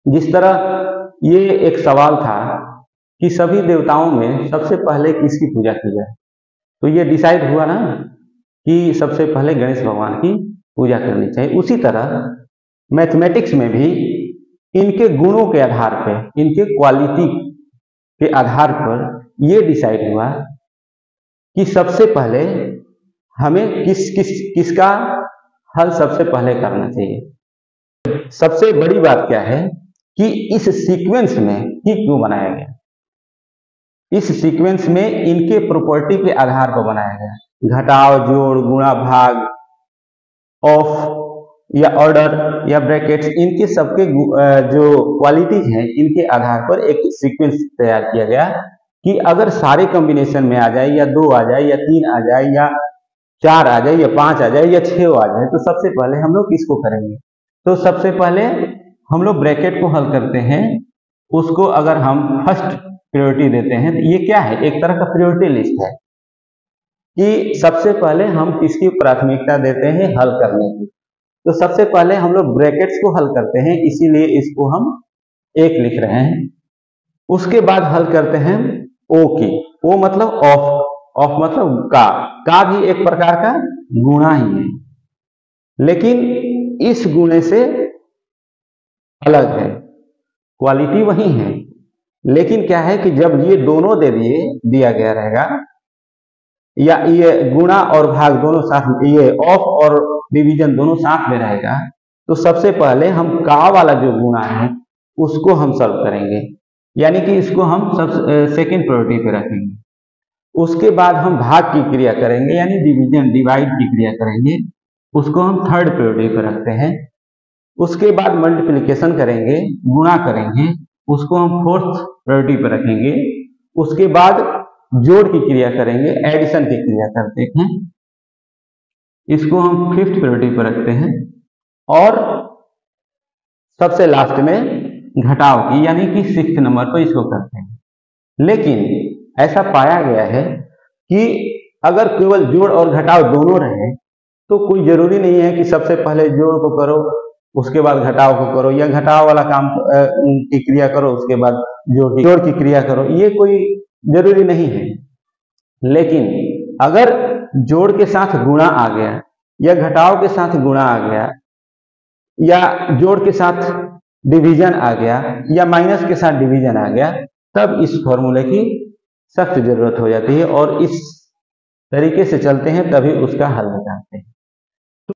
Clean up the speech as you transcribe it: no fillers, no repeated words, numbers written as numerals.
जिस तरह ये एक सवाल था कि सभी देवताओं में सबसे पहले किसकी पूजा की जाए, तो ये डिसाइड हुआ ना कि सबसे पहले गणेश भगवान की पूजा करनी चाहिए। उसी तरह मैथमेटिक्स में भी इनके गुणों के आधार पर, इनके क्वालिटी के आधार पर ये डिसाइड हुआ कि सबसे पहले हमें किसका हल सबसे पहले करना चाहिए। सबसे बड़ी बात क्या है कि इस सीक्वेंस में ही क्यों बनाया गया। इस सीक्वेंस में इनके प्रॉपर्टी के आधार पर बनाया गया। घटाव, जोड़, गुणा, भाग, ऑफ या ऑर्डर या ब्रैकेट्स, इनके सबके जो क्वालिटीज हैं इनके आधार पर एक सीक्वेंस तैयार किया गया कि अगर सारे कॉम्बिनेशन में आ जाए, या 2 आ जाए, या 3 आ जाए, या 4 आ जाए, या 5 आ जाए, या 6 आ जाए, तो सबसे पहले हम लोग किसको करेंगे। तो सबसे पहले हम लोग ब्रैकेट को हल करते हैं। उसको अगर हम फर्स्ट प्रायोरिटी देते हैं, तो ये क्या है, एक तरह का प्रायोरिटी लिस्ट है कि सबसे पहले हम किसकी प्राथमिकता देते हैं हल करने की। तो सबसे पहले हम लोग ब्रैकेट्स को हल करते हैं, इसीलिए इसको हम 1 लिख रहे हैं। उसके बाद हल करते हैं ओ की। ओ मतलब ऑफ, ऑफ मतलब का भी एक प्रकार का गुणा ही है, लेकिन इस गुणे से अलग है, क्वालिटी वही है, लेकिन क्या है कि जब ये दोनों दिया गया रहेगा, या ये गुणा और भाग दोनों साथ, ये ऑफ और डिवीजन दोनों साथ में रहेगा, तो सबसे पहले हम का वाला जो गुणा है उसको हम सॉल्व करेंगे, यानी कि इसको हम सेकेंड प्रायोरिटी पे रखेंगे। उसके बाद हम भाग की क्रिया करेंगे, यानी डिवीजन, डिवाइड की क्रिया करेंगे, उसको हम थर्ड प्रायोरिटी पे रखते हैं। उसके बाद मल्टीप्लिकेशन करेंगे, गुणा करेंगे, उसको हम फोर्थ प्रायोरिटी पे रखेंगे। उसके बाद जोड़ की क्रिया करेंगे, एडिशन की क्रिया करते हैं, इसको हम फिफ्थ प्रायोरिटी पर रखते हैं। और सबसे लास्ट में घटाव की, यानी कि 6th नंबर पर इसको करते हैं। लेकिन ऐसा पाया गया है कि अगर केवल जोड़ और घटाव दोनों रहे तो कोई जरूरी नहीं है कि सबसे पहले जोड़ को करो उसके बाद घटाव को करो, या घटाव वाला काम की क्रिया करो उसके बाद जोड़ की क्रिया करो, ये कोई जरूरी नहीं है। लेकिन अगर जोड़ के साथ गुणा आ गया, या घटाव के साथ गुणा आ गया, या जोड़ के साथ डिवीजन आ गया, या माइनस के साथ डिवीजन आ गया, तब इस फॉर्मूले की सख्त जरूरत हो जाती है, और इस तरीके से चलते हैं तभी उसका हल निकालते हैं।